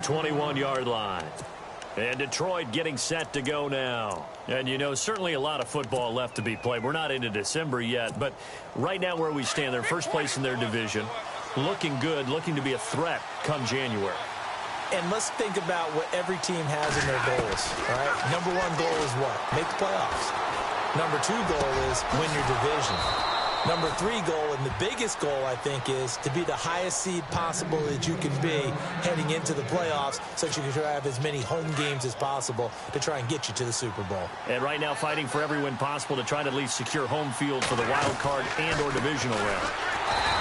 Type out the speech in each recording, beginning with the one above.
21-yard line. And Detroit getting set to go now. And, you know, certainly a lot of football left to be played. We're not into December yet, but right now where we stand, they're first place in their division. Looking good, looking to be a threat come January. And let's think about what every team has in their goals, all right? Number one goal is what? Make the playoffs. Number two goal is win your division. Number three goal, and the biggest goal, I think, is to be the highest seed possible that you can be heading into the playoffs so that you can try to have as many home games as possible to try and get you to the Super Bowl. And right now fighting for every win possible to try to at least secure home field for the wild card and or divisional round.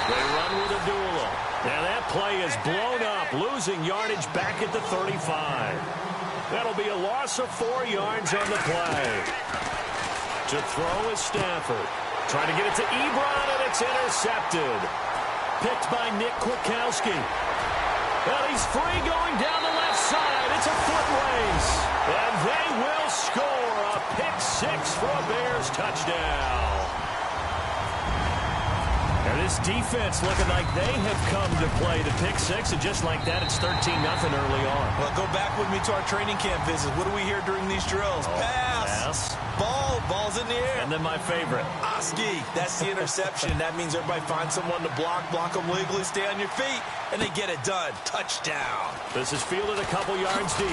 They run with a duel. And that play is blown up, losing yardage back at the 35. That'll be a loss of 4 yards on the play. To throw is Stafford. Trying to get it to Ebron, and it's intercepted. Picked by Nick Kwiatkowski. Well, he's free going down the left side. It's a foot race. And they will score a pick-6 for a Bears touchdown. And this defense looking like they have come to play the pick-6, and just like that, it's 13-0 early on. Well, go back with me to our training camp visit. What do we hear during these drills? Pass. Ball's in the air. And then my favorite. Oski. That's the interception. That means everybody finds someone to block them legally, stay on your feet, and they get it done. Touchdown. This is fielded a couple yards deep.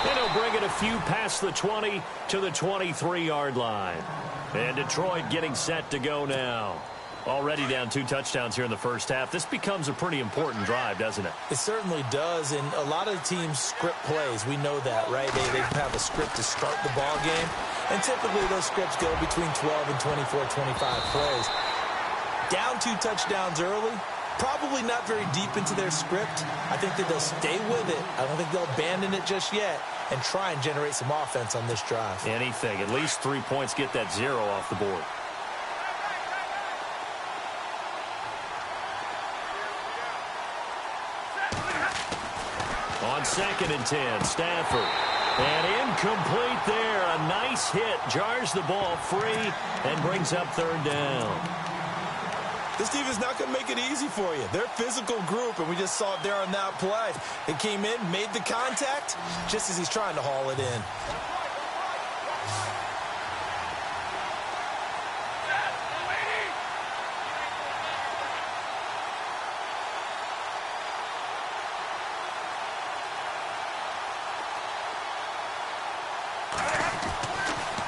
And he'll bring it a few past the 20 to the 23-yard line. And Detroit getting set to go now. Already down 2 touchdowns here in the first half. This becomes a pretty important drive, doesn't it? It certainly does, and a lot of teams script plays. We know that, right? They have a script to start the ball game, and typically those scripts go between 12 and 24, 25 plays. Down 2 touchdowns early, probably not very deep into their script. I think that they'll stay with it. I don't think they'll abandon it just yet and try and generate some offense on this drive. Anything. At least 3 points, get that 0 off the board. On 2nd and 10, Stafford. And incomplete there. A nice hit. Jars the ball free and brings up 3rd down. This team is not going to make it easy for you. They're a physical group, and we just saw it there on that play. It came in, made the contact, just as he's trying to haul it in.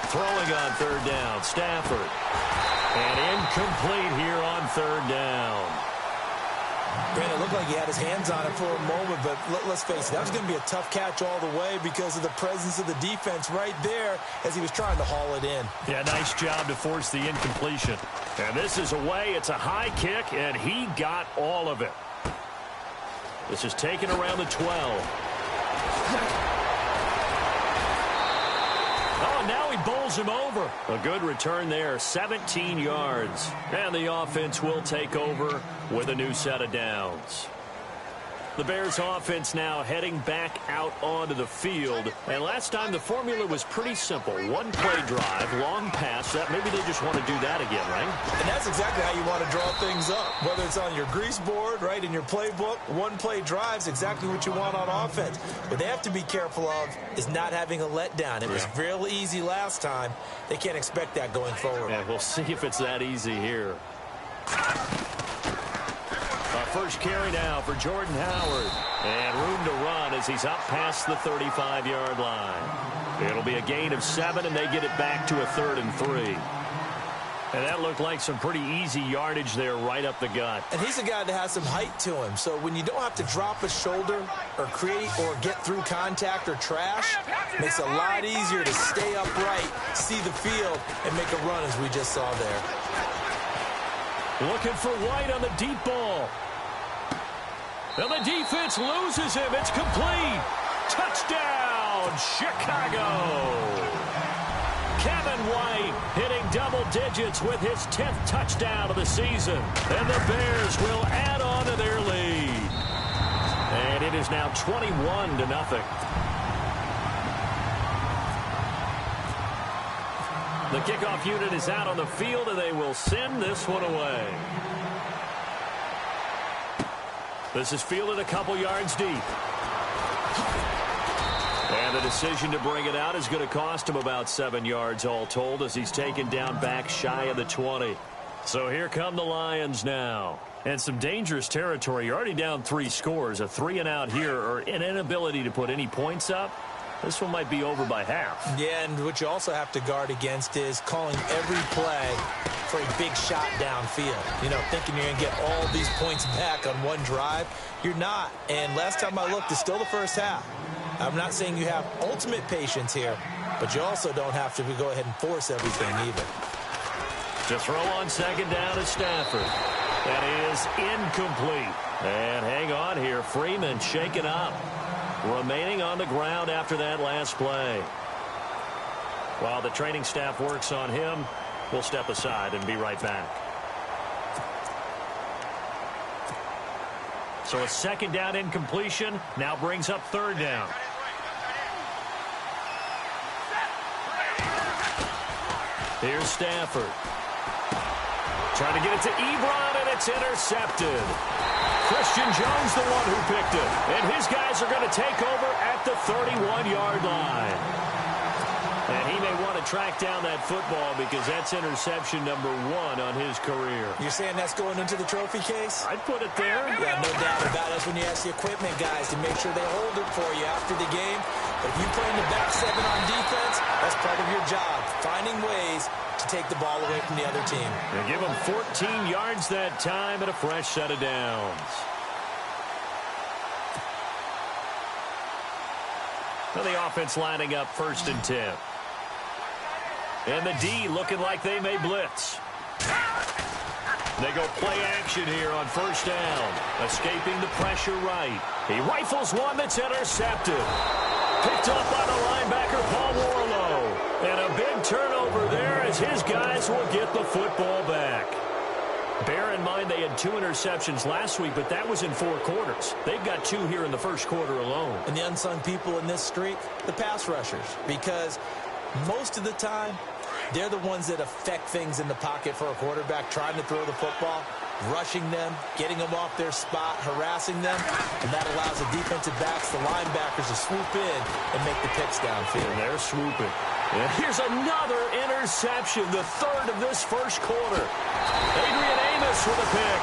Throwing on 3rd down, Stafford. And incomplete here on 3rd down. Brandon, it looked like he had his hands on it for a moment, but let's face it, that was going to be a tough catch all the way because of the presence of the defense right there as he was trying to haul it in. Yeah, nice job to force the incompletion. And this is away. It's a high kick, and he got all of it. This is taken around the 12. Oh, now he bowls him over. A good return there, 17 yards. And the offense will take over with a new set of downs. The Bears offense now heading back out onto the field. And last time the formula was pretty simple. 1-play drive, long pass. That maybe they just want to do that again, right? And that's exactly how you want to draw things up. Whether it's on your grease board, right, in your playbook, 1-play drive's exactly what you want on offense. What they have to be careful of is not having a letdown. It was real easy last time. They can't expect that going forward. Yeah, we'll see if it's that easy here. First carry now for Jordan Howard. And room to run as he's up past the 35-yard line. It'll be a gain of 7, and they get it back to a 3rd and 3. And that looked like some pretty easy yardage there right up the gut. And he's a guy that has some height to him. So when you don't have to drop a shoulder or create or get through contact or trash, it makes it a lot easier to stay upright, see the field, and make a run as we just saw there. Looking for White on the deep ball. And the defense loses him. It's complete. Touchdown, Chicago. Kevin White hitting double digits with his 10th touchdown of the season. And the Bears will add on to their lead. And it is now 21-0. The kickoff unit is out on the field, and they will send this one away. This is fielded a couple yards deep. And the decision to bring it out is going to cost him about 7 yards all told as he's taken down back shy of the 20. So here come the Lions now. And some dangerous territory. You're already down 3 scores. A 3-and-out here or an inability to put any points up. This one might be over by half. Yeah, and what you also have to guard against is calling every play for a big shot downfield. You know, thinking you're going to get all these points back on one drive. You're not. And last time I looked, it's still the first half. I'm not saying you have ultimate patience here, but you also don't have to go ahead and force everything either. To throw on second down is Stafford. That is incomplete. And hang on here. Freeman shaken up. Remaining on the ground after that last play. While the training staff works on him, we'll step aside and be right back. So a second down incompletion now brings up third down. Here's Stafford. Trying to get it to Ebron, and it's intercepted. Christian Jones, the one who picked it. And his guys are going to take over at the 31-yard line. And he may want to track down that football because that's interception number 1 on his career. You're saying that's going into the trophy case? I'd put it there. Yeah, no doubt about it. That's when you ask the equipment guys to make sure they hold it for you after the game. But if you play in the back 7 on defense, that's part of your job, finding ways to take the ball away from the other team. They give them 14 yards that time and a fresh set of downs. So the offense lining up 1st and 10. And the D looking like they may blitz. They go play action here on 1st down. Escaping the pressure right. He rifles one that's intercepted. Picked up by the linebacker, Paul Warlow. And a big turnover there as his guys will get the football back. Bear in mind they had 2 interceptions last week, but that was in 4 quarters. They've got 2 here in the first quarter alone. And the unsung people in this streak, the pass rushers, because most of the time, they're the ones that affect things in the pocket for a quarterback, trying to throw the football, rushing them, getting them off their spot, harassing them, and that allows the defensive backs, the linebackers, to swoop in and make the picks downfield. And they're swooping. And here's another interception, the 3rd of this first quarter. Adrian Amos with a pick.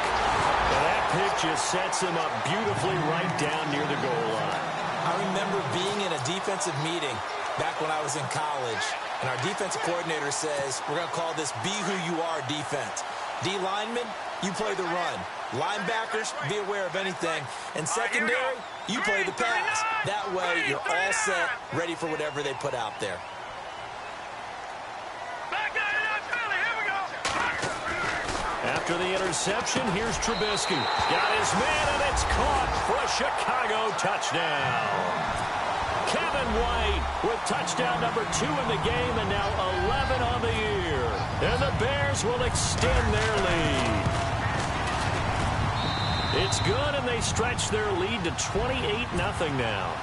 And that pick just sets him up beautifully right down near the goal line. I remember being in a defensive meeting back when I was in college, and our defensive coordinator says, we're going to call this Be Who You Are defense. D linemen, you play the run. Linebackers, be aware of anything. And secondary, you play the pass. That way, you're all set, ready for whatever they put out there. After the interception, here's Trubisky. Got his man, and it's caught for a Chicago touchdown. Kevin White with touchdown number 2 in the game, and now 11 on the year. And the Bears will extend their lead. It's good, and they stretch their lead to 28-0 now.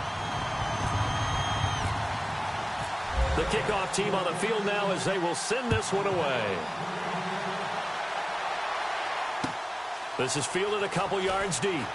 The kickoff team on the field now as they will send this one away. This is fielded a couple yards deep.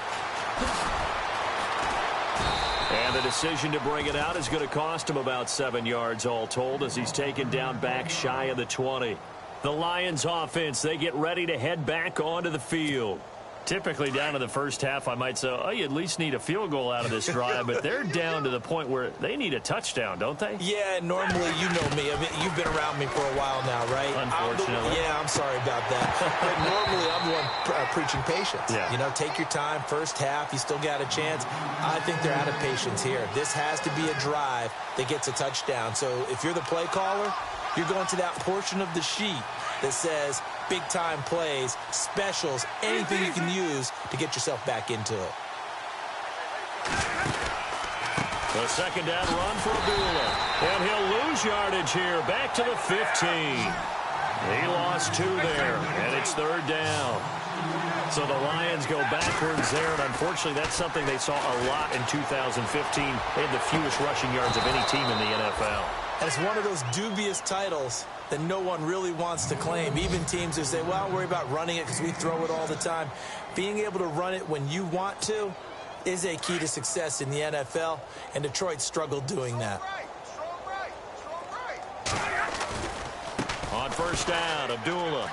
And the decision to bring it out is going to cost him about 7 yards all told as he's taken down back shy of the 20. The Lions offense, they get ready to head back onto the field. Typically down to the first half, I might say, oh, you at least need a field goal out of this drive, but they're down to the point where they need a touchdown, don't they? Yeah, normally, you know me. I mean, you've been around me for a while now, right? Unfortunately. I'm sorry about that. But normally, I'm the one preaching patience. Yeah. You know, take your time. First half, you still got a chance. I think they're out of patience here. This has to be a drive that gets a touchdown. So if you're the play caller, you're going to that portion of the sheet that says big-time plays, specials, anything you can use to get yourself back into it. The second down run for Abdullah. And he'll lose yardage here. Back to the 15. He lost 2 there, and it's 3rd down. So the Lions go backwards there, and unfortunately that's something they saw a lot in 2015. They had the fewest rushing yards of any team in the NFL. And it's one of those dubious titles that no one really wants to claim. Even teams who say, well, don't worry about running it because we throw it all the time. Being able to run it when you want to is a key to success in the NFL, and Detroit struggled doing that. On first down, Abdullah.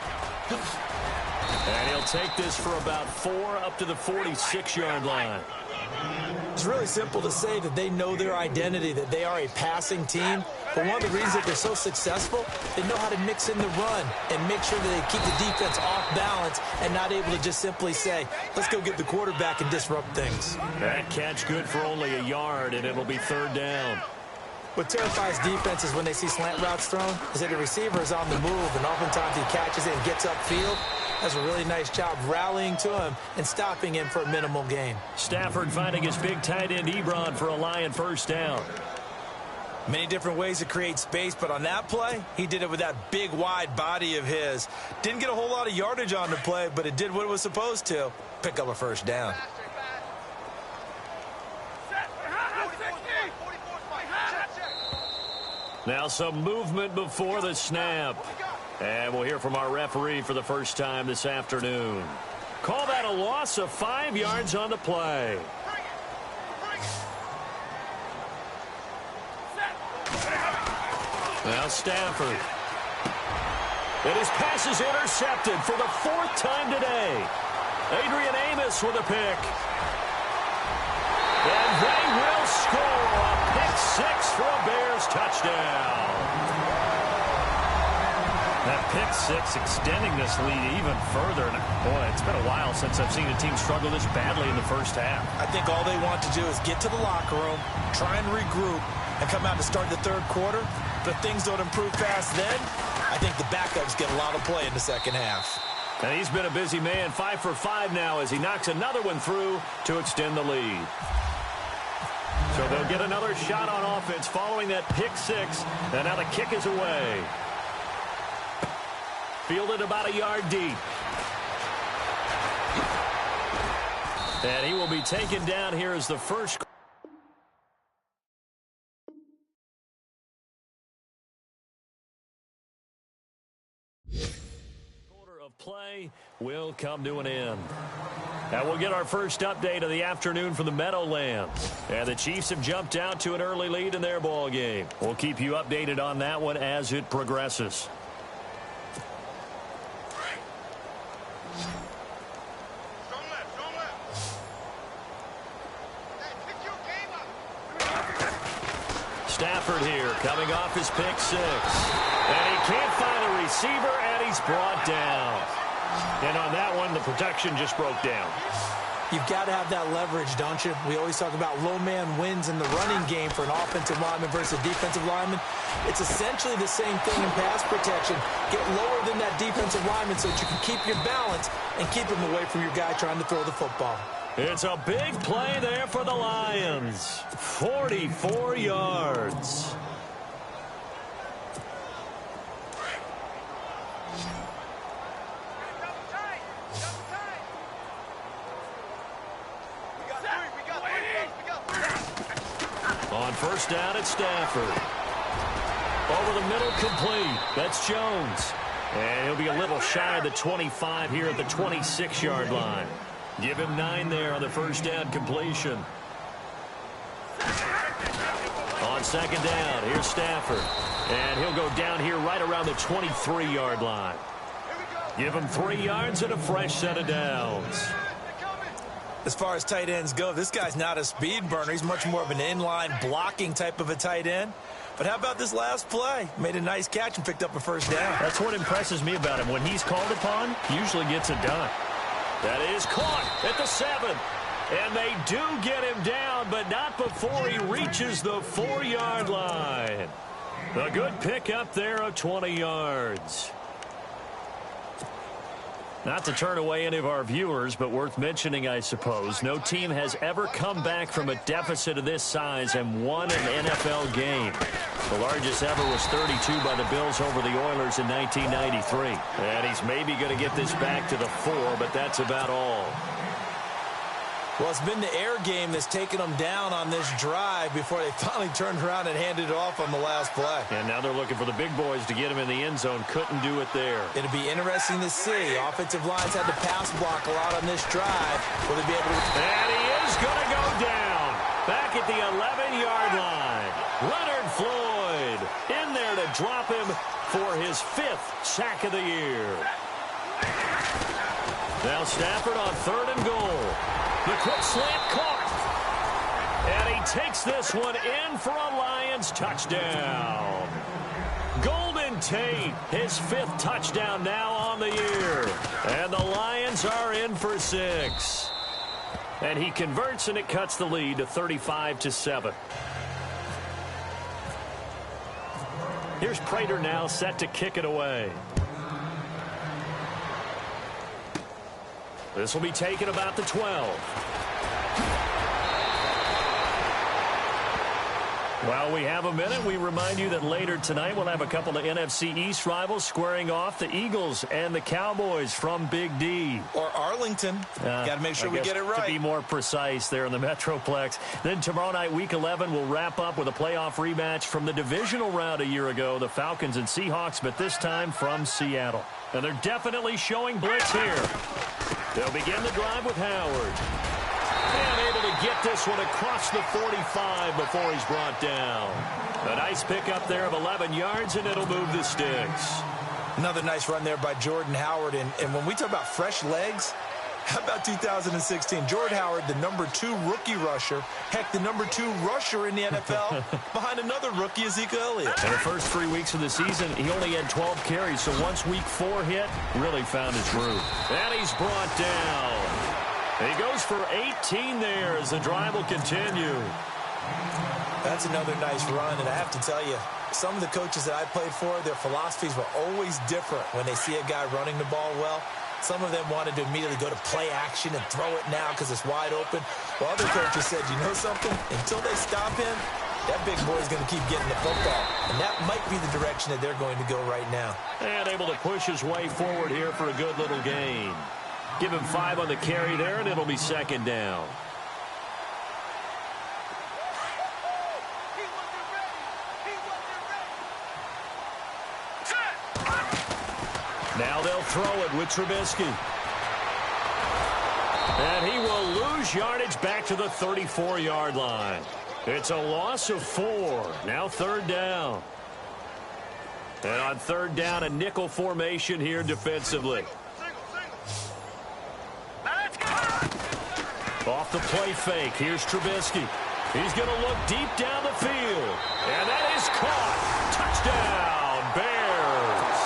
And he'll take this for about 4 up to the 46-yard line. It's really simple to say that they know their identity, that they are a passing team. But one of the reasons that they're so successful, they know how to mix in the run and make sure that they keep the defense off balance and not able to just simply say, let's go get the quarterback and disrupt things. That catch good for only a yard, and it'll be third down. What terrifies defenses when they see slant routes thrown is that the receiver is on the move, and oftentimes he catches it and gets upfield. Does a really nice job rallying to him and stopping him for a minimal gain. Stafford finding his big tight end Ebron for a Lion first down. Many different ways to create space, but on that play, he did it with that big, wide body of his. Didn't get a whole lot of yardage on the play, but it did what it was supposed to. Pick up a first down. Now some movement before the snap. And we'll hear from our referee for the first time this afternoon. Call that a loss of 5 yards on the play. Now Stafford. And his pass is intercepted for the 4th time today. Adrian Amos with a pick. And they will score a pick 6 for a Bears touchdown. That pick 6 extending this lead even further. And boy, it's been a while since I've seen a team struggle this badly in the first half. I think all they want to do is get to the locker room, try and regroup, and come out to start the third quarter. But if things don't improve fast then, I think the backups get a lot of play in the second half. And he's been a busy man, 5 for 5 now as he knocks another one through to extend the lead. So they'll get another shot on offense following that pick 6. And now the kick is away. Fielded about a yard deep. And he will be taken down here as the first. Quarter of play will come to an end. And we'll get our first update of the afternoon from the Meadowlands. And the Chiefs have jumped out to an early lead in their ball game. We'll keep you updated on that one as it progresses. Stafford here coming off his pick 6. And he can't find a receiver, and he's brought down. And on that one, the protection just broke down. You've got to have that leverage, don't you? We always talk about low man wins in the running game for an offensive lineman versus a defensive lineman. It's essentially the same thing in pass protection. Get lower than that defensive lineman so that you can keep your balance and keep him away from your guy trying to throw the football. It's a big play there for the Lions. 44 yards. On first down, it's Stafford. Over the middle, complete. That's Jones. And he'll be a little shy of the 25 here at the 26-yard line. Give him 9 there on the first down completion. On second down, here's Stafford. And he'll go down here right around the 23-yard line. Give him 3 yards and a fresh set of downs. As far as tight ends go, this guy's not a speed burner. He's much more of an inline blocking type of a tight end. But how about this last play? Made a nice catch and picked up a first down. That's what impresses me about him. When he's called upon, he usually gets it done. That is caught at the 7. And they do get him down, but not before he reaches the 4-yard line. A good pickup there of 20 yards. Not to turn away any of our viewers, but worth mentioning, I suppose, no team has ever come back from a deficit of this size and won an NFL game. The largest ever was 32 by the Bills over the Oilers in 1993. And he's maybe going to get this back to the 4, but that's about all. Well, it's been the air game that's taken them down on this drive before they finally turned around and handed it off on the last play. And now they're looking for the big boys to get him in the end zone. Couldn't do it there. It'll be interesting to see. Offensive lines had to pass block a lot on this drive. Will they be able to... And he is going to go down. Back at the 11-yard line. Leonard Floyd in there to drop him for his 5th sack of the year. Now Stafford on 3rd and goal. The quick slant caught. And he takes this one in for a Lions touchdown. Golden Tate, his 5th touchdown now on the year. And the Lions are in for 6. And he converts, and it cuts the lead to 35-7. Here's Prater now set to kick it away. This will be taken about the 12. While we have a minute, we remind you that later tonight we'll have a couple of NFC East rivals squaring off, the Eagles and the Cowboys from Big D. Or Arlington. Got to make sure we get it right. To be more precise there in the Metroplex. Then tomorrow night, Week 11, we'll wrap up with a playoff rematch from the divisional round a year ago, the Falcons and Seahawks, but this time from Seattle. And they're definitely showing blitz here. They'll begin the drive with Howard. And able to get this one across the 45 before he's brought down. A nice pickup there of 11 yards, and it'll move the sticks. Another nice run there by Jordan Howard. And when we talk about fresh legs, how about 2016? Jordan Howard, the number 2 rookie rusher. Heck, the number 2 rusher in the NFL behind another rookie, Ezekiel Elliott. In the first 3 weeks of the season, he only had 12 carries. So once week 4 hit, really found his groove. And he's brought down. He goes for 18 there as the drive will continue. That's another nice run, and I have to tell you, some of the coaches that I played for, their philosophies were always different when they see a guy running the ball well. Some of them wanted to immediately go to play action and throw it now because it's wide open. While other coaches said, you know something? Until they stop him, that big boy is going to keep getting the football. And that might be the direction that they're going to go right now. And able to push his way forward here for a good little gain. Give him 5 on the carry there, and it'll be 2nd down. Now they'll throw it with Trubisky. And he will lose yardage back to the 34-yard line. It's a loss of 4. Now 3rd down. And on 3rd down, a nickel formation here defensively. Off the play fake. Here's Trubisky. He's going to look deep down the field. And that is caught. Touchdown, Bears.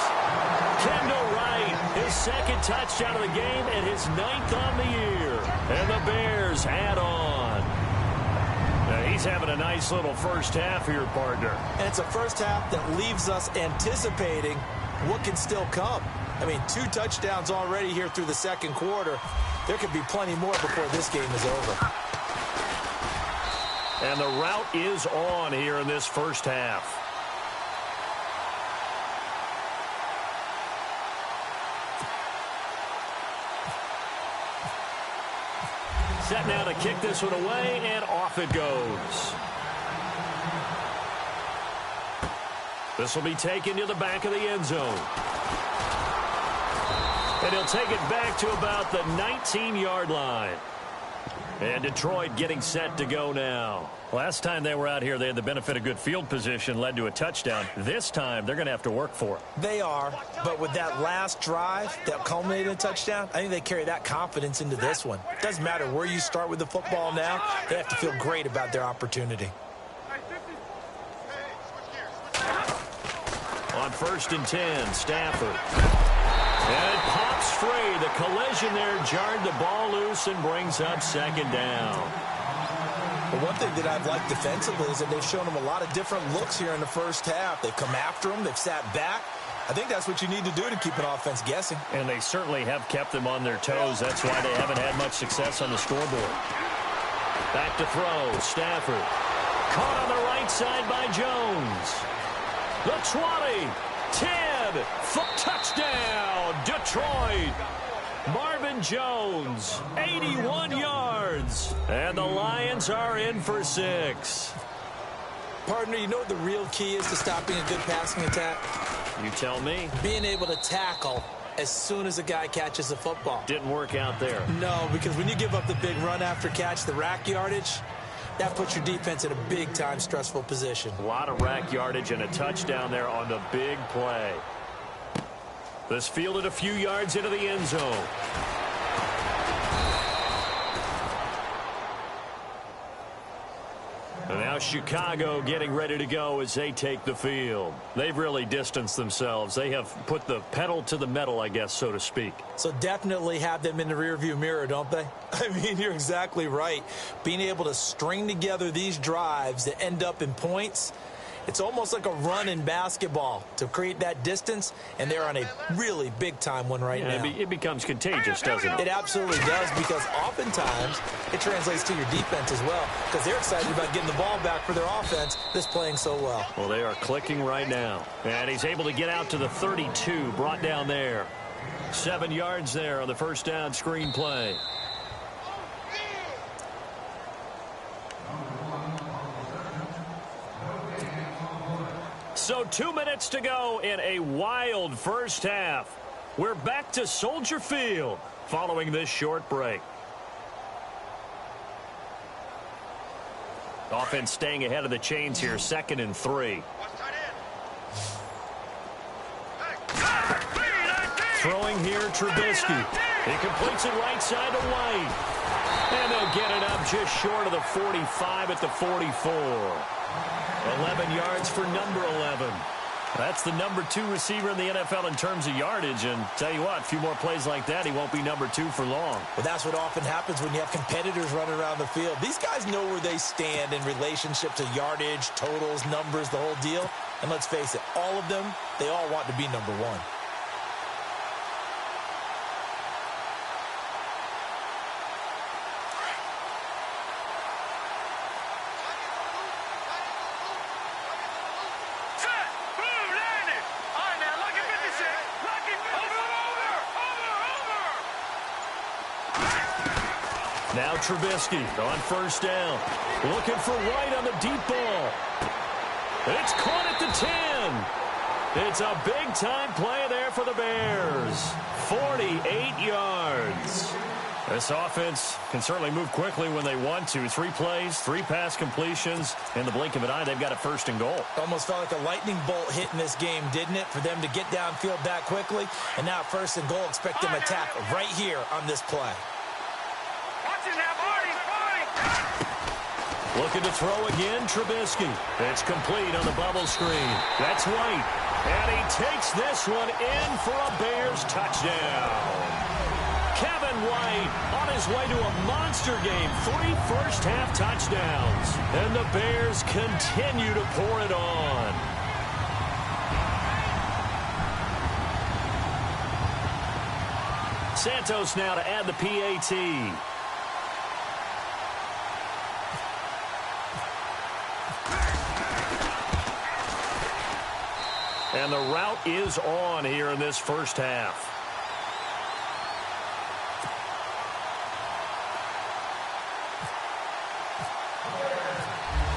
Kendall Wright, his 2nd touchdown of the game and his 9th on the year. And the Bears add on. Now he's having a nice little first half here, partner. And it's a first half that leaves us anticipating what can still come. I mean, 2 touchdowns already here through the 2nd quarter. There could be plenty more before this game is over. And the route is on here in this first half. Set now to kick this one away, and off it goes. This will be taken to the back of the end zone. And he'll take it back to about the 19-yard line. And Detroit getting set to go now. Last time they were out here, they had the benefit of good field position, led to a touchdown. This time, they're going to have to work for it. They are, but with that last drive that culminated in a touchdown, I think they carry that confidence into this one. It doesn't matter where you start with the football now. They have to feel great about their opportunity. On 1st and 10, Stafford. And it pops free. The collision there jarred the ball loose and brings up 2nd down. But one thing that I've liked defensively is that they've shown them a lot of different looks here in the first half. They've come after them. They've sat back. I think that's what you need to do to keep an offense guessing. And they certainly have kept them on their toes. That's why they haven't had much success on the scoreboard. Back to throw. Stafford. Caught on the right side by Jones. The 20. 10. Touchdown, Detroit. Marvin Jones, 81 yards. And the Lions are in for 6. Partner, you know what the real key is to stopping a good passing attack? You tell me. Being able to tackle as soon as a guy catches the football. Didn't work out there. No, because when you give up the big run after catch, the rack yardage, that puts your defense in a big-time stressful position. A lot of rack yardage and a touchdown there on the big play. This fielded a few yards into the end zone. And now Chicago getting ready to go as they take the field. They've really distanced themselves. They have put the pedal to the metal, I guess, so to speak. So definitely have them in the rearview mirror, don't they? I mean, you're exactly right. Being able to string together these drives that end up in points, it's almost like a run in basketball to create that distance, and they're on a really big-time one right now. It becomes contagious, doesn't it? It absolutely does, because oftentimes it translates to your defense as well, because they're excited about getting the ball back for their offense that's playing so well. Well, they are clicking right now. And he's able to get out to the 32, brought down there. 7 yards there on the first down screen play. So 2 minutes to go in a wild first half. We're back to Soldier Field following this short break. Offense staying ahead of the chains here, 2nd and 3. Throwing here, Trubisky. He completes it right side to White. And they'll get it up just short of the 45 at the 44. 11 yards for number 11. That's the number 2 receiver in the NFL in terms of yardage. And tell you what, a few more plays like that, he won't be number 2 for long. Well, that's what often happens when you have competitors running around the field. These guys know where they stand in relationship to yardage, totals, numbers, the whole deal. And let's face it, all of them, they all want to be number 1. Now Trubisky on first down. Looking for White on the deep ball. It's caught at the 10. It's a big-time play there for the Bears. 48 yards. This offense can certainly move quickly when they want to. 3 plays, 3 pass completions. In the blink of an eye, they've got a 1st and goal. Almost felt like a lightning bolt hit in this game, didn't it? For them to get downfield that quickly. And now 1st and goal, expect them to attack right here on this play. Looking to throw again, Trubisky. It's complete on the bubble screen. That's White. And he takes this one in for a Bears touchdown. Kevin White on his way to a monster game. 3 first-half touchdowns. And the Bears continue to pour it on. Santos now to add the PAT. And the route is on here in this first half.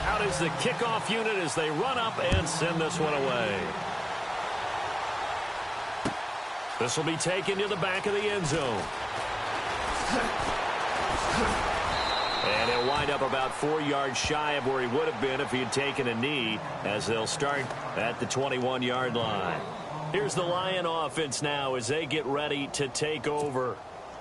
Out is the kickoff unit as they run up and send this one away. This will be taken to the back of the end zone. And he'll wind up about 4 yards shy of where he would have been if he had taken a knee, as they'll start at the 21-yard line. Here's the Lion offense now as they get ready to take over.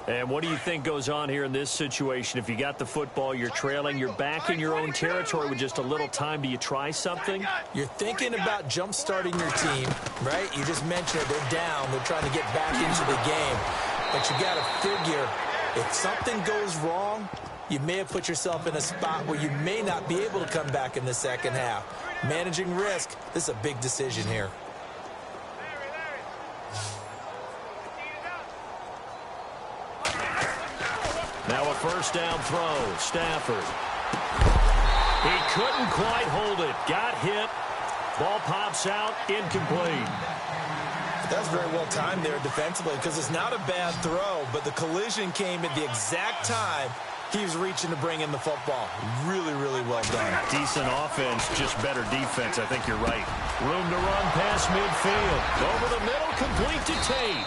And what do you think goes on here in this situation? If you got the football, you're trailing, you're back in your own territory with just a little time. Do you try something? You're thinking about jump-starting your team, right? You just mentioned it. They're down. They're trying to get back into the game. But you got to figure, if something goes wrong, you may have put yourself in a spot where you may not be able to come back in the second half. Managing risk, this is a big decision here. Now a first down throw. Stafford. He couldn't quite hold it. Got hit. Ball pops out. Incomplete. That's very well timed there defensively because it's not a bad throw, but the collision came at the exact time he was reaching to bring in the football. Really, really well done. Decent offense, just better defense. I think you're right. Room to run past midfield. Over the middle, complete to Tate.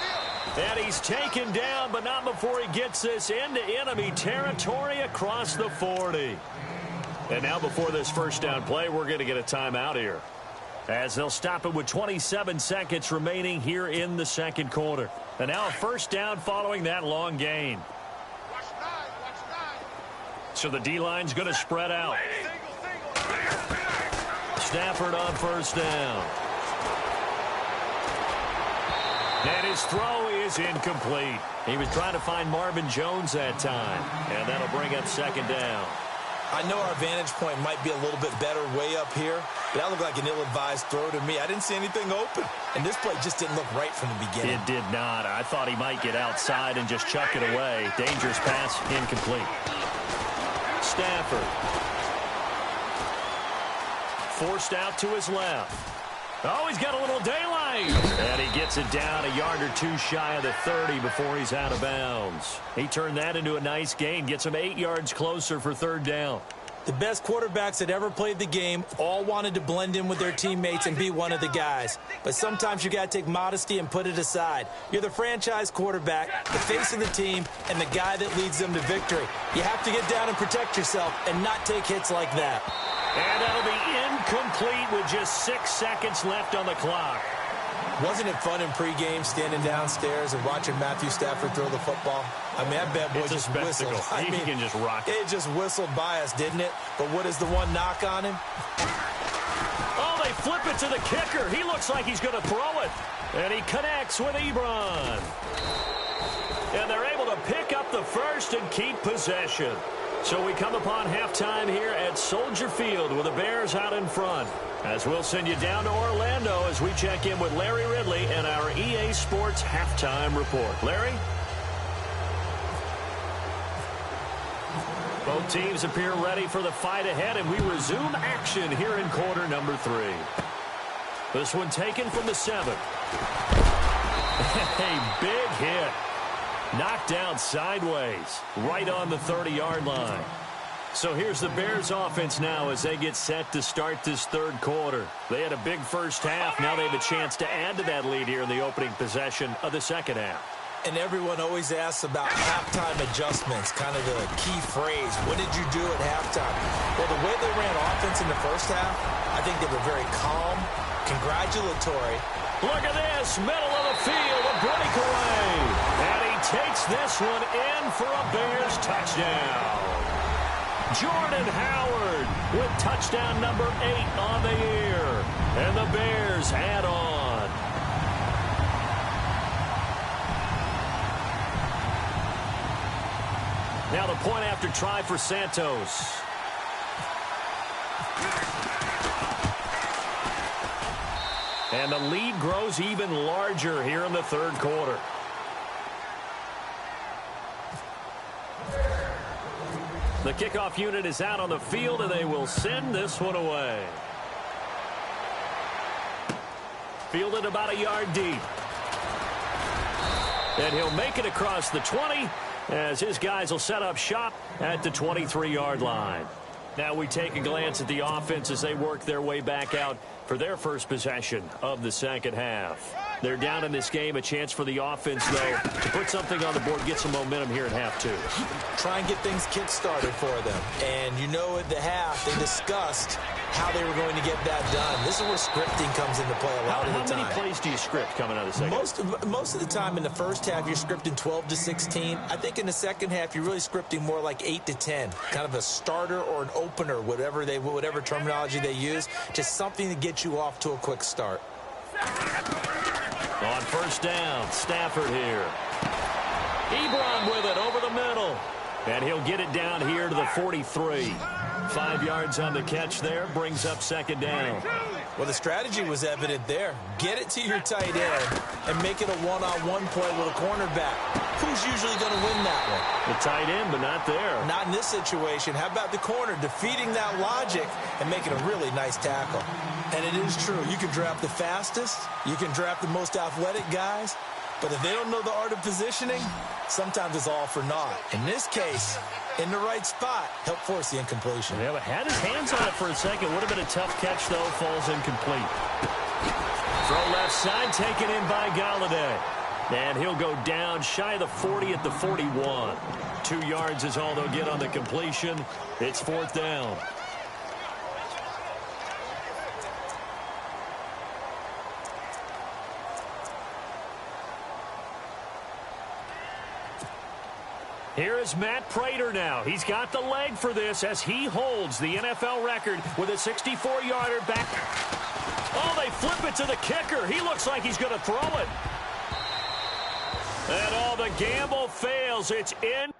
And he's taken down, but not before he gets this into enemy territory across the 40. And now before this first down play, we're going to get a timeout here, as they'll stop it with 27 seconds remaining here in the second quarter. And now a first down following that long gain. So the D-line's going to spread out. Stafford on first down. And his throw is incomplete. He was trying to find Marvin Jones that time. And that'll bring up second down. I know our vantage point might be a little bit better way up here, but that looked like an ill-advised throw to me. I didn't see anything open, and this play just didn't look right from the beginning. It did not. I thought he might get outside and just chuck it away. Dangerous pass, incomplete. Stafford. Forced out to his left. Oh, he's got a little daylight. And he gets it down a yard or two shy of the 30 before he's out of bounds. He turned that into a nice gain. Gets him 8 yards closer for third down. The best quarterbacks that ever played the game all wanted to blend in with their teammates and be one of the guys. But sometimes you got to take modesty and put it aside. You're the franchise quarterback, the face of the team, and the guy that leads them to victory. You have to get down and protect yourself and not take hits like that. And that'll be incomplete with just 6 seconds left on the clock. Wasn't it fun in pregame standing downstairs and watching Matthew Stafford throw the football? I mean, that bad boy just whistled. He can just rock it. It just whistled by us, didn't it? But what is the one knock on him? Oh, they flip it to the kicker. He looks like he's going to throw it. And he connects with Ebron. And they're able to pick up the first and keep possession. So we come upon halftime here at Soldier Field with the Bears out in front. As we'll send you down to Orlando as we check in with Larry Ridley and our EA Sports halftime report. Larry? Both teams appear ready for the fight ahead, and we resume action here in quarter number 3. This one taken from the 7. A big hit. Knocked down sideways, right on the 30-yard line. So here's the Bears offense now as they get set to start this third quarter. They had a big first half. Now they have a chance to add to that lead here in the opening possession of the second half. And everyone always asks about halftime adjustments, kind of the key phrase. What did you do at halftime? Well, the way they ran offense in the first half, I think they were very calm, congratulatory. Look at this, middle of the field, a breakaway. And he takes this one in for a Bears touchdown. Jordan Howard with touchdown number 8 on the year. And the Bears add on. Now the point after try for Santos. And the lead grows even larger here in the third quarter. The kickoff unit is out on the field, and they will send this one away. Fielded about a yard deep. And he'll make it across the 20 as his guys will set up shop at the 23-yard line. Now we take a glance at the offense as they work their way back out for their first possession of the second half. They're down in this game. A chance for the offense, though, to put something on the board, get some momentum here at half 2. Try and get things kick-started for them. And you know at the half, they discussed how they were going to get that done. This is where scripting comes into play a lot of the time. How many plays do you script coming out of the second half? Most of the time in the first half, you're scripting 12 to 16. I think in the second half, you're really scripting more like 8 to 10. Kind of a starter or an opener, whatever terminology they use. Just something to get you off to a quick start. On first down, Stafford here. Ebron with it over the middle. And he'll get it down here to the 43. 5 yards on the catch there, brings up second down. Well, the strategy was evident there. Get it to your tight end and make it a one-on-one play with a cornerback. Who's usually going to win that one? The tight end, but not there. Not in this situation. How about the corner defeating that logic and making a really nice tackle? And it is true. You can draft the fastest. You can draft the most athletic guys. But if they don't know the art of positioning, sometimes it's all for naught. In this case, in the right spot, help force the incompletion. Yeah, but had his hands on it for a second. Would have been a tough catch, though. Falls incomplete. Throw left side, taken in by Galladay. And he'll go down shy of the 40 at the 41. 2 yards is all they'll get on the completion. It's fourth down. Here is Matt Prater now. He's got the leg for this as he holds the NFL record with a 64-yarder back. Oh, they flip it to the kicker. He looks like he's going to throw it. And all the gamble fails. It's in.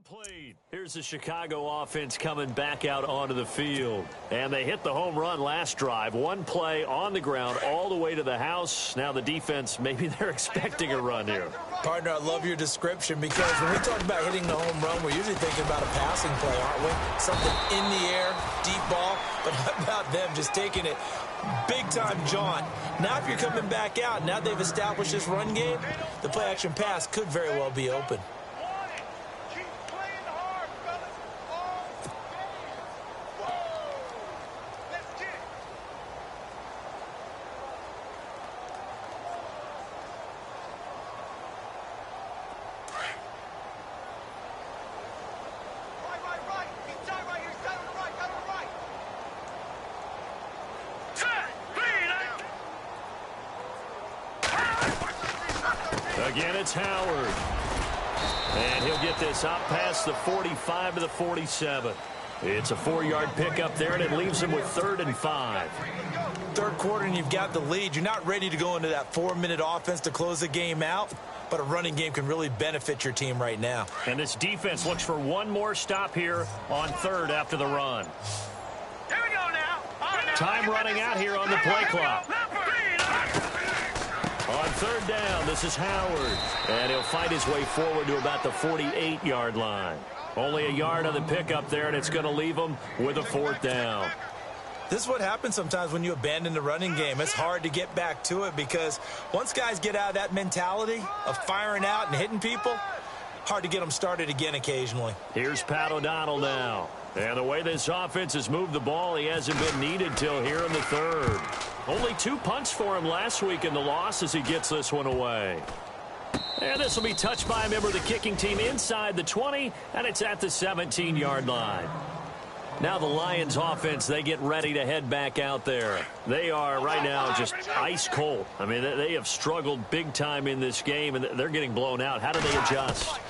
Complete. Here's the Chicago offense coming back out onto the field. And they hit the home run last drive. One play on the ground all the way to the house. Now the defense, maybe they're expecting a run here. Partner, I love your description because when we talk about hitting the home run, we're usually thinking about a passing play, aren't we? Something in the air, deep ball. But how about them just taking it big-time jaunt? Now if you're coming back out, now they've established this run game, the play-action pass could very well be open. Again, it's Howard. And he'll get this out past the 45 to the 47. It's a 4-yard pickup there, and it leaves him with 3rd and 5. Third quarter, and you've got the lead. You're not ready to go into that 4-minute offense to close the game out, but a running game can really benefit your team right now. And this defense looks for one more stop here on 3rd after the run. Here we go now. Time running out here on the play clock. On 3rd down, this is Howard. And he'll fight his way forward to about the 48-yard line. Only a yard on the pickup there, and it's going to leave him with a 4th down. This is what happens sometimes when you abandon the running game. It's hard to get back to it because once guys get out of that mentality of firing out and hitting people, hard to get them started again occasionally. Here's Pat O'Donnell now. And the way this offense has moved the ball, he hasn't been needed till here in the 3rd. Only 2 punts for him last week in the loss as he gets this one away. And this will be touched by a member of the kicking team inside the 20, and it's at the 17-yard line. Now the Lions offense, they get ready to head back out there. They are right now just ice cold. I mean, they have struggled big time in this game, and they're getting blown out. How do they adjust?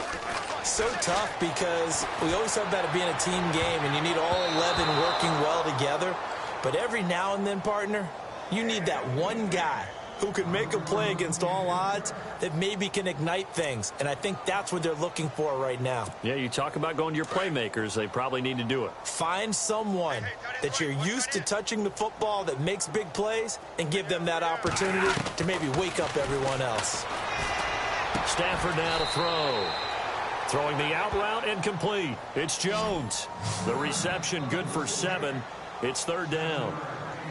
So tough because we always talk about it being a team game, and you need all 11 working well together. But every now and then, partner, you need that one guy who can make a play against all odds that maybe can ignite things. And I think that's what they're looking for right now. Yeah, you talk about going to your playmakers. They probably need to do it. Find someone that you're used to touching the football that makes big plays and give them that opportunity to maybe wake up everyone else. Stafford now to throw. Throwing the out route incomplete. It's Jones. The reception good for 7. It's 3rd down.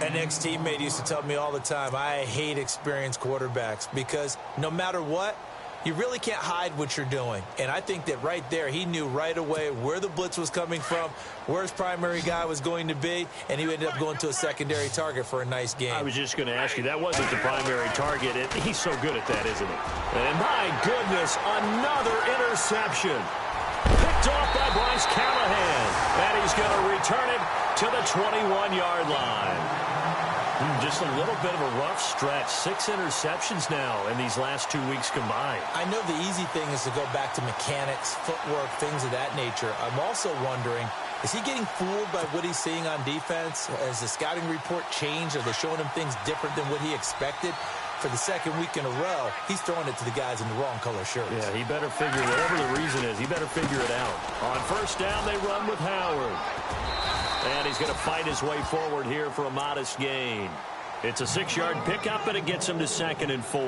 An ex-teammate used to tell me all the time, I hate experienced quarterbacks because no matter what, you really can't hide what you're doing. And I think that right there, he knew right away where the blitz was coming from, where his primary guy was going to be, and he ended up going to a secondary target for a nice game. I was just going to ask you, that wasn't the primary target. He's so good at that, isn't he? And my goodness, another interception. Picked off by Bryce Callahan. And he's going to return it to the 21-yard line. Just a little bit of a rough stretch. 6 interceptions now in these last 2 weeks combined. I know the easy thing is to go back to mechanics, footwork, things of that nature. I'm also wondering, is he getting fooled by what he's seeing on defense? Has the scouting report changed? Are they showing him things different than what he expected? For the second week in a row, he's throwing it to the guys in the wrong color shirts. Yeah, he better figure, whatever the reason is, he better figure it out. On first down, they run with Howard. And he's going to fight his way forward here for a modest gain. It's a 6-yard pickup, and it gets him to 2nd and 4.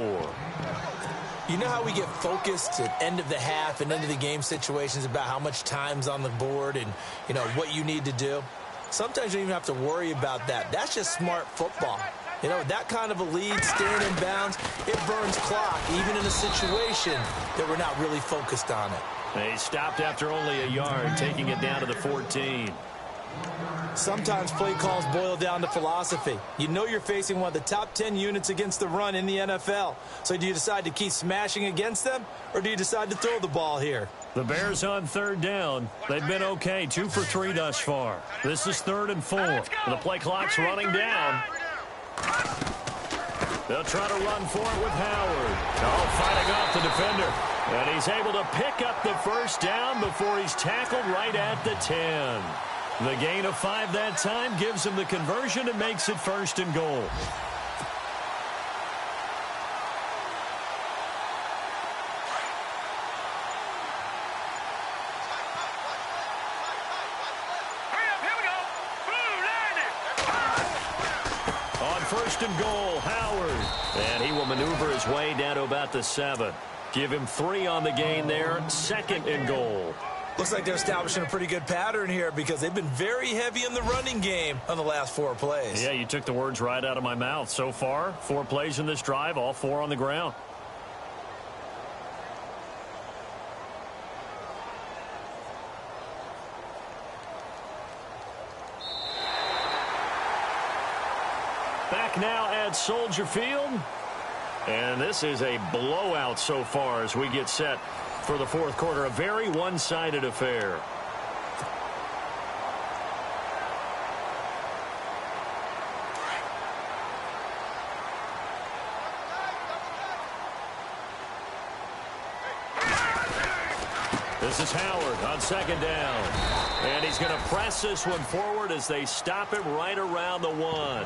You know how we get focused at end of the half and end of the game situations about how much time's on the board and, you know, what you need to do? Sometimes you don't even have to worry about that. That's just smart football. You know, that kind of a lead, staying in bounds, it burns clock, even in a situation that we're not really focused on it. They stopped after only a yard, taking it down to the 14. Sometimes play calls boil down to philosophy. You know you're facing one of the top 10 units against the run in the NFL. So do you decide to keep smashing against them, or do you decide to throw the ball here? The Bears on 3rd down. They've been okay, 2 for 3 thus far. This is 3rd and 4. The play clock's running down. They'll try to run for it with Howard. Oh, fighting off the defender. And he's able to pick up the first down before he's tackled right at the 10. The gain of 5 that time gives him the conversion and makes it 1st and goal. On 1st and goal, Howard. And he will maneuver his way down to about the 7. Give him 3 on the gain there. 2nd and goal. Looks like they're establishing a pretty good pattern here because they've been very heavy in the running game on the last 4 plays. Yeah, you took the words right out of my mouth. So far, 4 plays in this drive, all 4 on the ground. Back now at Soldier Field. And this is a blowout so far as we get set for the 4th quarter. A very one-sided affair. This is Howard on 2nd down. And he's going to press this one forward as they stop him right around the 1.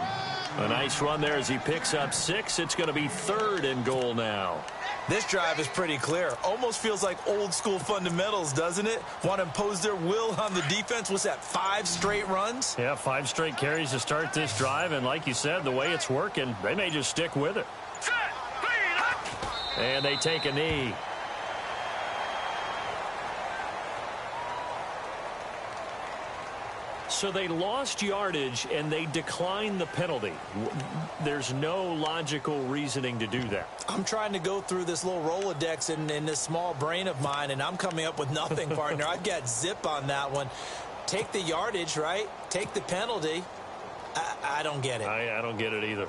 A nice run there as he picks up 6. It's going to be 3rd and goal now. This drive is pretty clear. Almost feels like old school fundamentals, doesn't it? Want to impose their will on the defense. What's that, 5 straight runs? Yeah, 5 straight carries to start this drive. And like you said, the way it's working, they may just stick with it. And they take a knee. So they lost yardage, and they declined the penalty. There's no logical reasoning to do that. I'm trying to go through this little Rolodex in this small brain of mine, and I'm coming up with nothing, partner. I've got zip on that one. Take the yardage, right? Take the penalty. I don't get it. I don't get it either.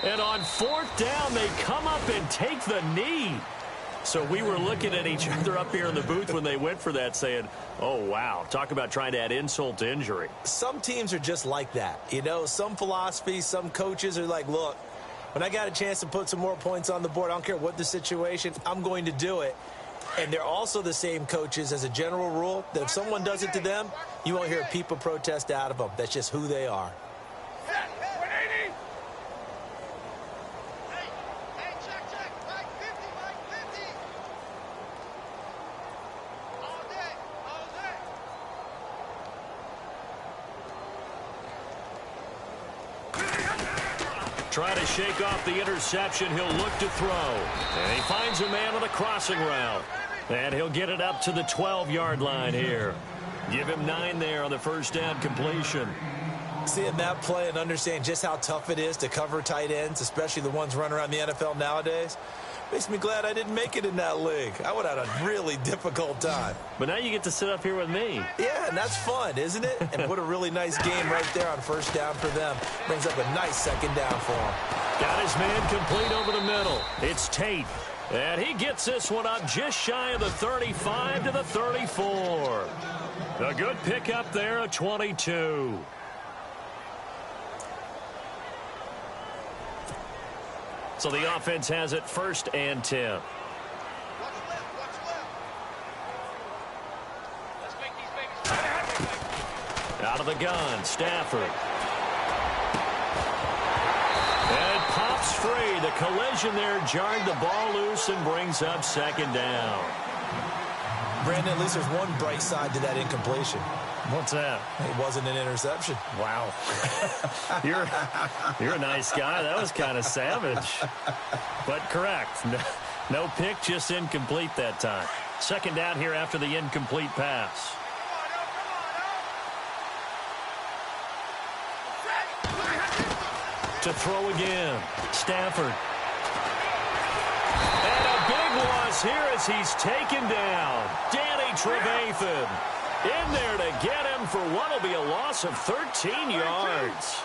And on 4th down, they come up and take the knee. So we were looking at each other up here in the booth when they went for that saying, oh, wow, talk about trying to add insult to injury. Some teams are just like that. You know, some philosophies, some coaches are like, look, when I got a chance to put some more points on the board, I don't care what the situation, I'm going to do it. And they're also the same coaches as a general rule that if someone does it to them, you won't hear a people protest out of them. That's just who they are. Try to shake off the interception. He'll look to throw. And he finds a man on the crossing route. And he'll get it up to the 12-yard line here. Give him 9 there on the first down completion. Seeing that play and understand just how tough it is to cover tight ends, especially the ones running around the NFL nowadays. Makes me glad I didn't make it in that league. I would have had a really difficult time. But now you get to sit up here with me. Yeah, and that's fun, isn't it? And what a really nice game right there on first down for them. Brings up a nice second down for them. Got his man complete over the middle. It's Tate. And he gets this one up just shy of the 35 to the 34. A good pickup there at 22. So the offense has it 1st and 10. Out of the gun, Stafford. And it pops free. The collision there jarred the ball loose and brings up 2nd down. Brandon, at least there's one bright side to that incompletion. What's that? It wasn't an interception. Wow. You're a nice guy. That was kind of savage. But correct. No pick, just incomplete that time. 2nd down here after the incomplete pass. To throw again. Stafford. And a big loss here as he's taken down. Danny Trevathan in there to get him for what will be a loss of 13 yards.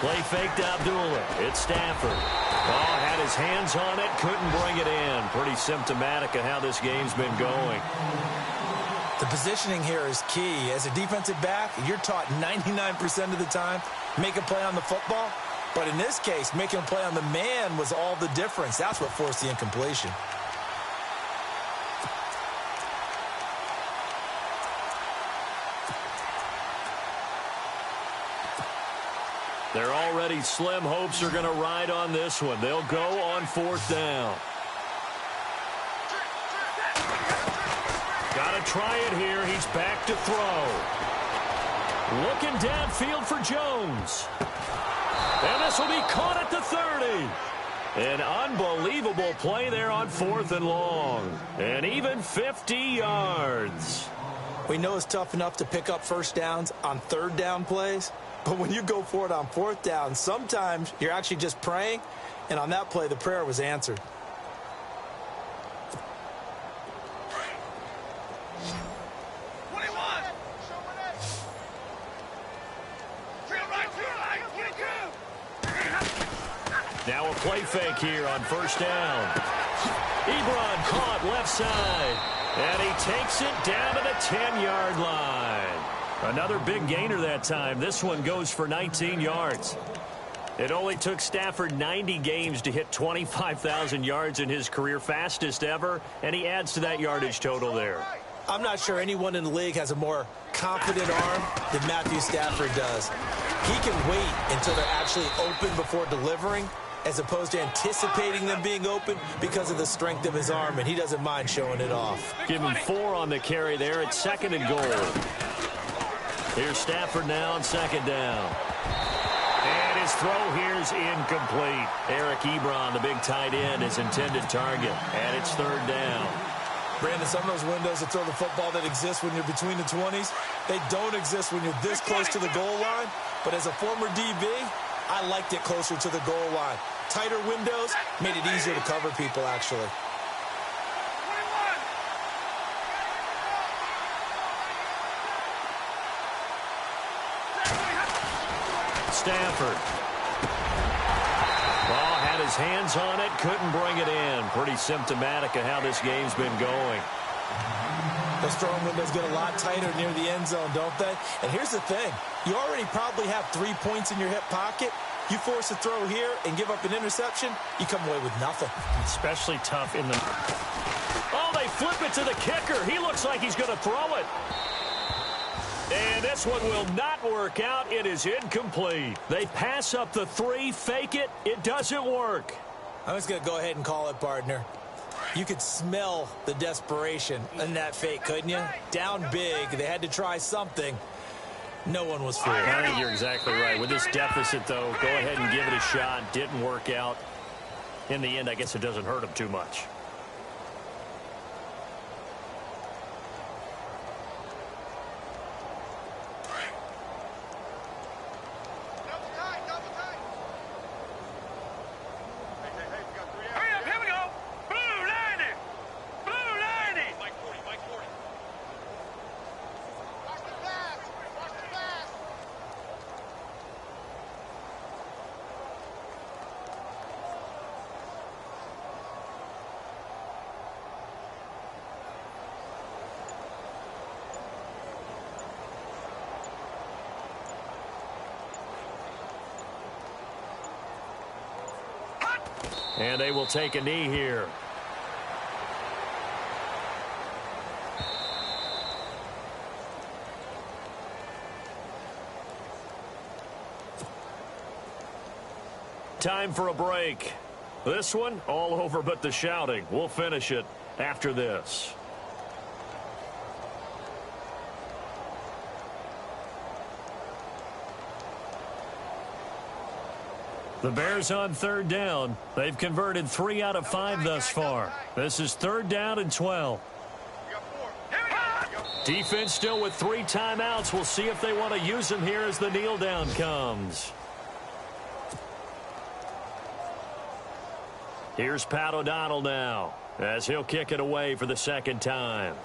Play fake to Abdullah. It's Stafford. Oh, had his hands on it, couldn't bring it in. Pretty symptomatic of how this game's been going. The positioning here is key. As a defensive back, you're taught 99% of the time, make a play on the football. But in this case, making a play on the man was all the difference. That's what forced the incompletion. They're already slim hopes are going to ride on this one. They'll go on 4th down. Got to try it here. He's back to throw. Looking downfield for Jones. And this will be caught at the 30. An unbelievable play there on 4th and long. And even 50 yards. We know it's tough enough to pick up first downs on 3rd down plays. But when you go for it on 4th down, sometimes you're actually just praying. And on that play, the prayer was answered. Now a play fake here on 1st down. Ebron caught left side. And he takes it down to the 10-yard line. Another big gainer that time. This one goes for 19 yards. It only took Stafford 90 games to hit 25,000 yards in his career, fastest ever, and he adds to that yardage total there. I'm not sure anyone in the league has a more confident arm than Matthew Stafford does. He can wait until they're actually open before delivering, as opposed to anticipating them being open because of the strength of his arm, and he doesn't mind showing it off. Give him 4 on the carry there. It's 2nd and goal. Here's Stafford now on 2nd down. And his throw here's incomplete. Eric Ebron, the big tight end, his intended target. And it's 3rd down. Brandon, some of those windows to throw the football that exist when you're between the 20s, they don't exist when you're this close to the goal line. But as a former DB, I liked it closer to the goal line. Tighter windows made it easier to cover people, actually. Stafford. Ball had his hands on it, couldn't bring it in. Pretty symptomatic of how this game's been going. Those throwing windows get a lot tighter near the end zone, don't they? And here's the thing. You already probably have 3 points in your hip pocket. You force a throw here and give up an interception, you come away with nothing. Especially tough in the... Oh, they flip it to the kicker. He looks like he's going to throw it. And this one will not work out. It is incomplete. They pass up the 3, fake it. It doesn't work. I'm just going to go ahead and call it, partner. You could smell the desperation in that fake, couldn't you? Down big. They had to try something. No one was fooled. I think you're exactly right. With this deficit, though, go ahead and give it a shot. Didn't work out. In the end, I guess it doesn't hurt him too much. And they will take a knee here. Time for a break. This one, all over but the shouting. We'll finish it after this. The Bears on third down. They've converted 3 out of 5 thus far. This is 3rd down and 12. Defense still with 3 timeouts. We'll see if they want to use them here as the kneel down comes. Here's Pat O'Donnell now as he'll kick it away for the 2nd time.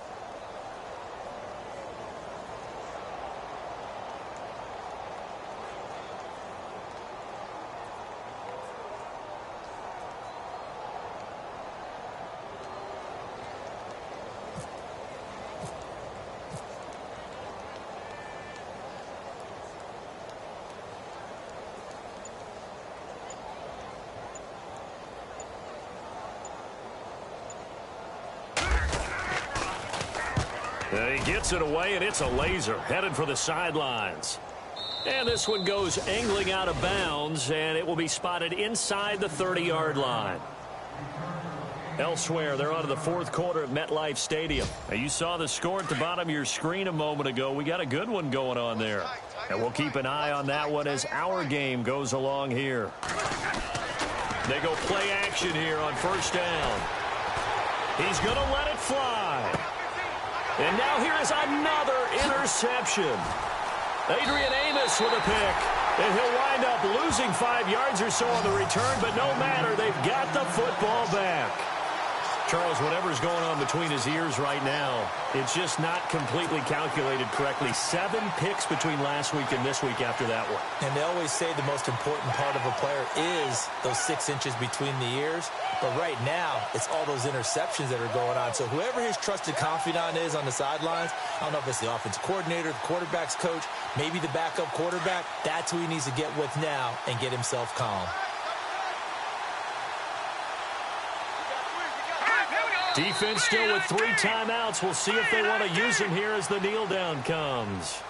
He gets it away, and it's a laser headed for the sidelines. And this one goes angling out of bounds, and it will be spotted inside the 30-yard line. Elsewhere, they're on to the 4th quarter at MetLife Stadium. Now, you saw the score at the bottom of your screen a moment ago. We got a good one going on there. And we'll keep an eye on that one as our game goes along here. They go play action here on 1st down. He's going to let it fly. And now here is another interception. Adrian Amos with a pick. And he'll wind up losing 5 yards or so on the return, but no matter, they've got the football back. Charles, whatever's going on between his ears right now, it's just not completely calculated correctly. 7 picks between last week and this week after that one. And they always say the most important part of a player is those 6 inches between the ears. But right now, it's all those interceptions that are going on. So whoever his trusted confidant is on the sidelines, I don't know if it's the offensive coordinator, the quarterback's coach, maybe the backup quarterback, that's who he needs to get with now and get himself calm. Defense still with 3 timeouts. We'll see if they want to use them here as the kneel down comes.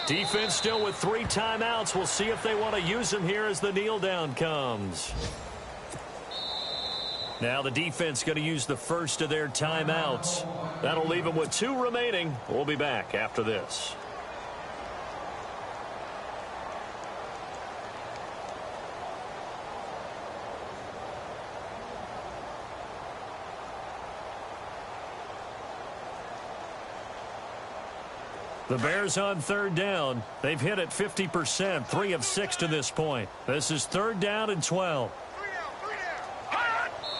Defense still with 3 timeouts. We'll see if they want to use them here as the kneel down comes. Now the defense going to use the first of their timeouts. That'll leave them with 2 remaining. We'll be back after this. The Bears on 3rd down. They've hit it 50%, 3 of 6 to this point. This is 3rd down and 12.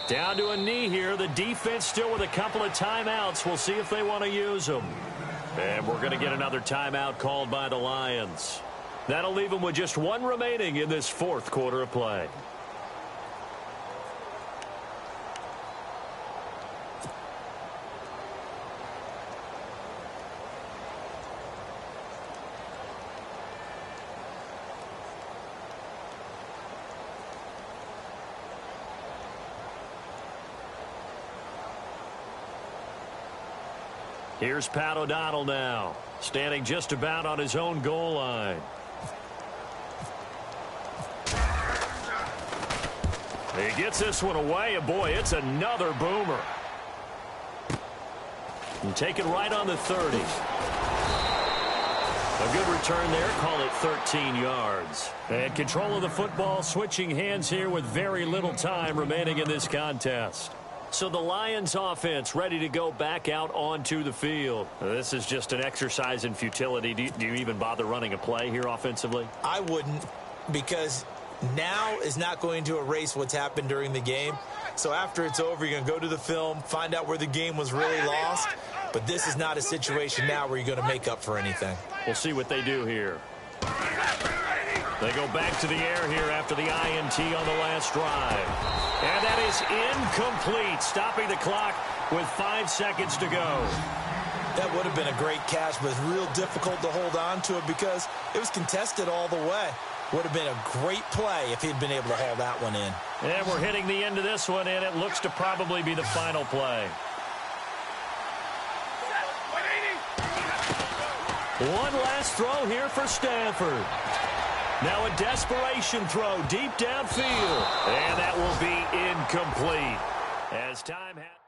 Down to a knee here. The defense still with a couple of timeouts. We'll see if they want to use them. And we're going to get another timeout called by the Lions. That'll leave them with just 1 remaining in this 4th quarter of play. Here's Pat O'Donnell now, standing just about on his own goal line. He gets this one away, and boy, it's another boomer. And take it right on the 30. A good return there, call it 13 yards. And control of the football, switching hands here with very little time remaining in this contest. So the Lions offense ready to go back out onto the field. This is just an exercise in futility. Do you even bother running a play here offensively? I wouldn't, because now is not going to erase what's happened during the game. So after it's over, you're going to go to the film, find out where the game was really lost. But this is not a situation now where you're going to make up for anything. We'll see what they do here. They go back to the air here after the INT on the last drive. And that is incomplete, stopping the clock with 5 seconds to go. That would have been a great catch, but it's real difficult to hold on to it because it was contested all the way. Would have been a great play if he'd been able to haul that one in. And we're hitting the end of this one, and it looks to probably be the final play. One last throw here for Stanford. Now a desperation throw deep downfield. And that will be incomplete. As time has...